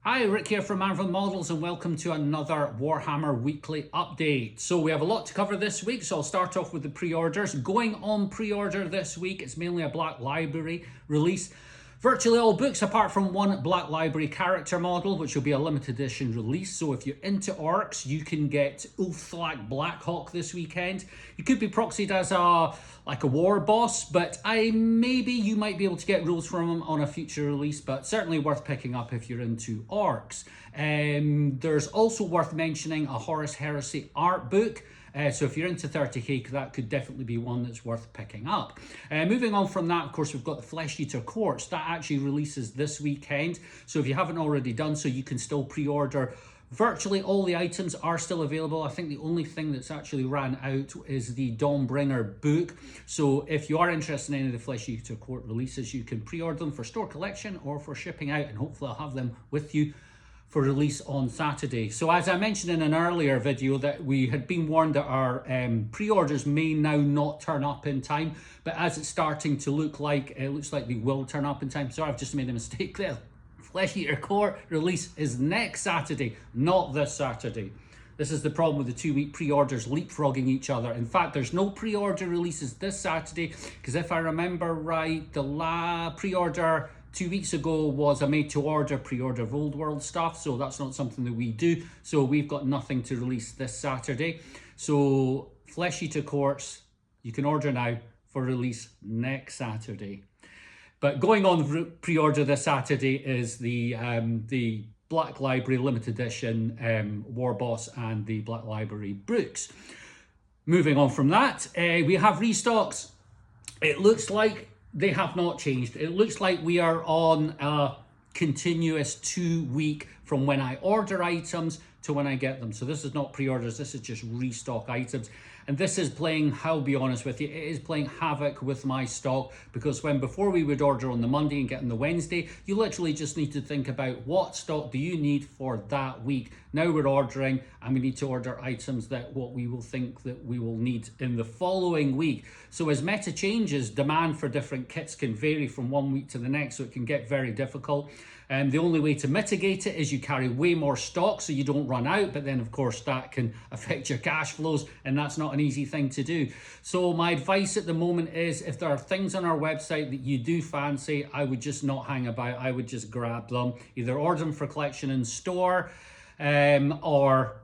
Hi, Rick here from Marvel Models and welcome to another Warhammer weekly update. So we have a lot to cover this week, so I'll start off with the pre-orders. Going on pre-order this week, it's mainly a Black Library release. Virtually all books apart from one Black Library character model, which will be a limited edition release. So if you're into orcs, you can get Ufthak Blackhawk this weekend. You could be proxied as a war boss, but maybe you might be able to get rules from him on a future release, but certainly worth picking up if you're into orcs. There's also worth mentioning a Horus Heresy art book. So if you're into 30k, that could definitely be one that's worth picking up. Moving on from that, of course, we've got the Flesh Eater Quartz. That actually releases this weekend. So if you haven't already done so, you can still pre-order. Virtually all the items are still available. I think the only thing that's actually ran out is the Dawnbringer book. So if you are interested in any of the Flesh Eater Quartz releases, you can pre-order them for store collection or for shipping out, and hopefully I'll have them with you for release on Saturday. So as I mentioned in an earlier video, that we had been warned that our pre-orders may now not turn up in time, but as it's starting to look like, it looks like they will turn up in time. So I've just made a mistake there. Flesh Eater Core release is next Saturday, not this Saturday. This is the problem with the 2-week pre-orders leapfrogging each other. In fact, there's no pre-order releases this Saturday, because if I remember right, the pre-order 2 weeks ago was a made-to-order pre-order of Old World stuff, so that's not something that we do. So we've got nothing to release this Saturday. So Flesh Eater Quartz, you can order now for release next Saturday. But going on pre-order this Saturday is the Black Library limited edition War Boss and the Black Library books. Moving on from that, we have restocks. It looks like they have not changed. It looks like we are on a continuous 2-week from when I order items to when I get them. So this is not pre-orders, this is just restock items. And this is playing, I'll be honest with you, it is playing havoc with my stock, because before we would order on the Monday and get on the Wednesday, you literally just need to think about what stock do you need for that week. Now we're ordering and we need to order items that what we will think that we will need in the following week. So as meta changes, demand for different kits can vary from one week to the next, so it can get very difficult. And the only way to mitigate it is you carry way more stock so you don't run out, but then of course that can affect your cash flows, and that's not an easy thing to do. So my advice at the moment is, if there are things on our website that you do fancy, I would just not hang about. I would just grab them, either order them for collection in store or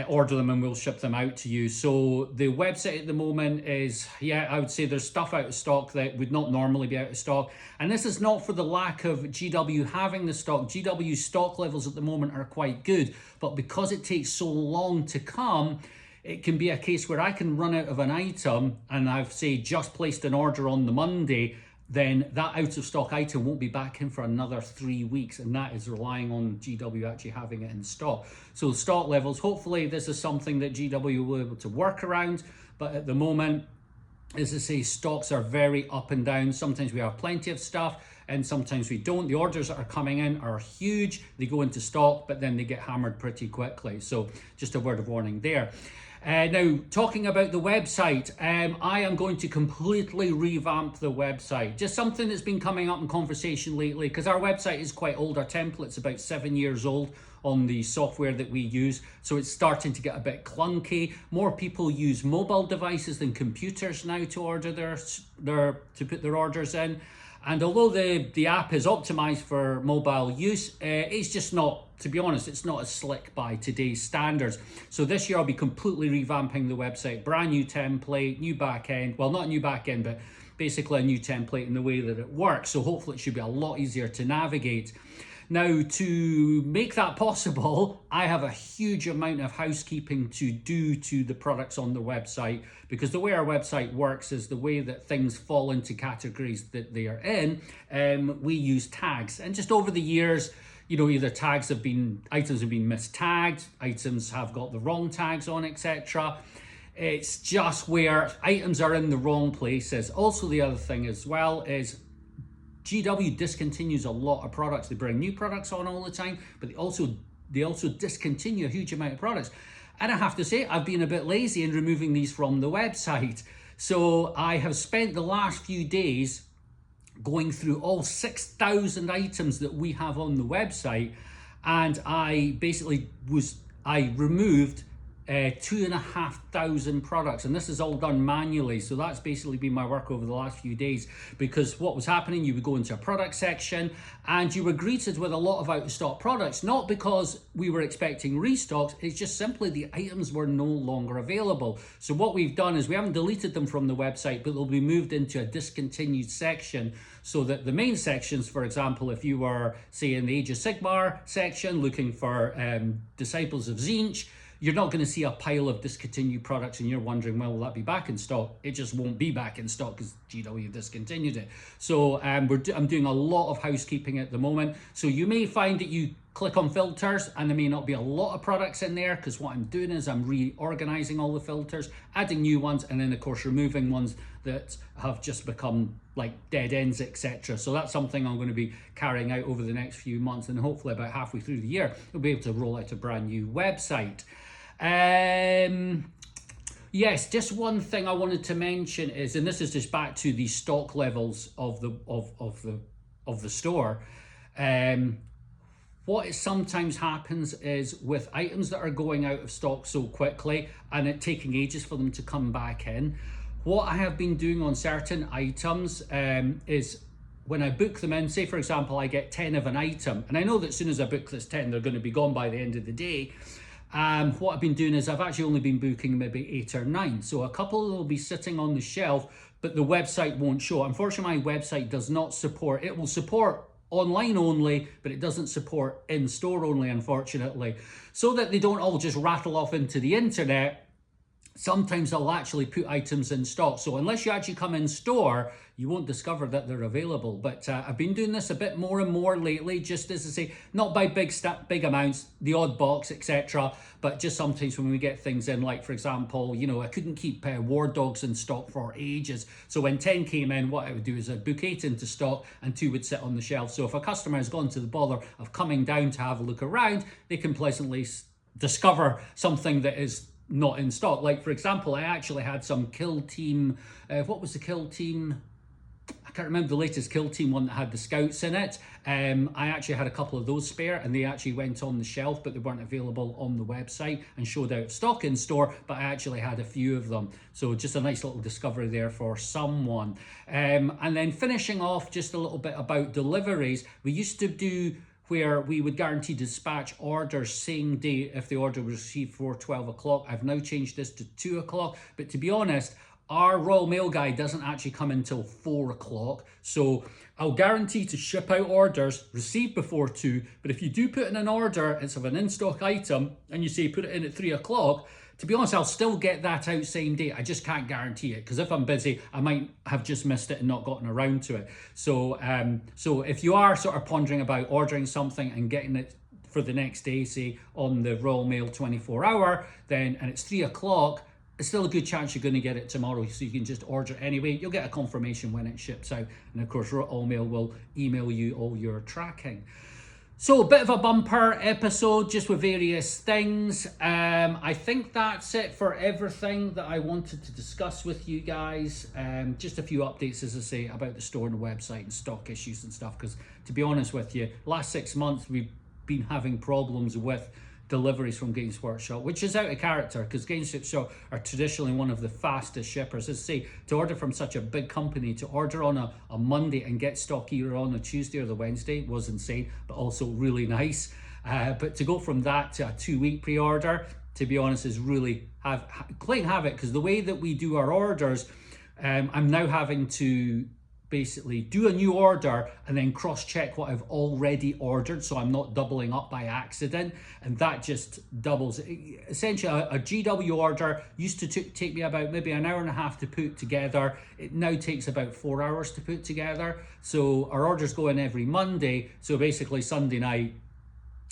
order them and we'll ship them out to you. So the website at the moment is, I would say there's stuff out of stock that would not normally be out of stock. And this is not for the lack of GW having the stock. GW stock levels at the moment are quite good, but because it takes so long to come, it can be a case where I can run out of an item and I've, say, just placed an order on the Monday, then that out of stock item won't be back in for another 3 weeks, and that is relying on GW actually having it in stock. So stock levels, hopefully this is something that GW will be able to work around, but at the moment, as I say, stocks are very up and down. Sometimes we have plenty of stuff and sometimes we don't. The orders that are coming in are huge, they go into stock, but then they get hammered pretty quickly. So just a word of warning there. Now, talking about the website, I am going to completely revamp the website. Just something that's been coming up in conversation lately, because our website is quite old. Our template's about 7 years old on the software that we use, so it's starting to get a bit clunky. More people use mobile devices than computers now to order to put their orders in. And although the app is optimized for mobile use, it's just not, to be honest, it's not as slick by today's standards. So this year I'll be completely revamping the website, brand new template, new back end. Well, not a new back end, but basically a new template in the way that it works. So hopefully it should be a lot easier to navigate. Now, to make that possible, I have a huge amount of housekeeping to do to the products on the website, because the way our website works is the way that things fall into categories that they are in. We use tags, and just over the years, you know, either items have been mistagged, items have got the wrong tags on, etc. It's just where items are in the wrong places. Also, the other thing as well is GW discontinues a lot of products. They bring new products on all the time, but they also discontinue a huge amount of products. And I have to say, I've been a bit lazy in removing these from the website. So I have spent the last few days going through all 6,000 items that we have on the website and I basically removed 2,500 products, and this is all done manually. So that's basically been my work over the last few days, because what was happening, you would go into a product section and you were greeted with a lot of out of stock products, not because we were expecting restocks, it's just simply the items were no longer available. So what we've done is we haven't deleted them from the website, but they'll be moved into a discontinued section, so that the main sections, for example, if you were, say, in the Age of Sigmar section looking for Disciples of Tzeentch, you're not going to see a pile of discontinued products and you're wondering, well, will that be back in stock? It just won't be back in stock because GW discontinued it. So I'm doing a lot of housekeeping at the moment. So you may find that you click on filters and there may not be a lot of products in there, because what I'm doing is I'm reorganizing all the filters, adding new ones, and then of course removing ones that have just become like dead ends, etc. So that's something I'm going to be carrying out over the next few months, and hopefully about halfway through the year we'll be able to roll out a brand new website. Yes, just one thing I wanted to mention is, and this is just back to the stock levels of the store. What sometimes happens is with items that are going out of stock so quickly and it taking ages for them to come back in, what I have been doing on certain items is when I book them in, say for example I get 10 of an item, and I know that as soon as I book this 10 they're going to be gone by the end of the day. What I've been doing is I've actually only been booking maybe 8 or 9. So a couple will be sitting on the shelf, but the website won't show. Unfortunately, my website does not support, it will support online only, but it doesn't support in-store only, unfortunately. So that they don't all just rattle off into the internet, sometimes I'll actually put items in stock. So unless you actually come in store, you won't discover that they're available. But I've been doing this a bit more and more lately, just as I say, not by big amounts, the odd box, etc. But just sometimes when we get things in, like for example, you know, I couldn't keep War Dogs in stock for ages. So when 10 came in, what I would do is I'd book 8 into stock and 2 would sit on the shelf. So if a customer has gone to the bother of coming down to have a look around, they can pleasantly discover something that is not in stock. Like for example, I actually had some Kill Team, what was the Kill Team? I can't remember the latest Kill Team one that had the scouts in it. I actually had a couple of those spare and they actually went on the shelf, but they weren't available on the website and showed out of stock in store, but I actually had a few of them. So just a nice little discovery there for someone. And then finishing off just a little bit about deliveries. We used to do where we would guarantee dispatch orders same day if the order was received before 12 o'clock. I've now changed this to 2 o'clock, but to be honest, our Royal Mail guy doesn't actually come until 4 o'clock. So I'll guarantee to ship out orders received before 2, but if you do put in an order, it's of an in-stock item, and you say put it in at 3 o'clock, to be honest, I'll still get that out same day. I just can't guarantee it, because if I'm busy, I might have just missed it and not gotten around to it. So, so if you are sort of pondering about ordering something and getting it for the next day, say on the Royal Mail 24-hour, then, and it's 3 o'clock, it's still a good chance you're going to get it tomorrow, so you can just order it anyway. You'll get a confirmation when it ships out, and of course Royal Mail will email you all your tracking. So a bit of a bumper episode just with various things. I think that's it for everything that I wanted to discuss with you guys. Just a few updates, as I say, about the store and the website and stock issues and stuff, because to be honest with you, last 6 months we've been having problems with deliveries from Games Workshop, which is out of character because Games Workshop are traditionally one of the fastest shippers. As I say, to order from such a big company, to order on a Monday and get stock either on a Tuesday or the Wednesday was insane, but also really nice. But to go from that to a 2-week pre-order, to be honest, is really playing havoc, because the way that we do our orders, I'm now having to basically do a new order and then cross-check what I've already ordered, so I'm not doubling up by accident, and that just doubles. Essentially, a GW order used to take me about maybe an hour and a half to put together. It now takes about 4 hours to put together. So our orders go in every Monday, so basically Sunday night,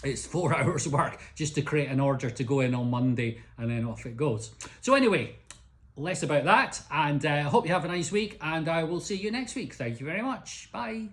it's 4 hours work just to create an order to go in on Monday, and then off it goes. So anyway, less about that, and I hope you have a nice week, and I will see you next week. Thank you very much. Bye.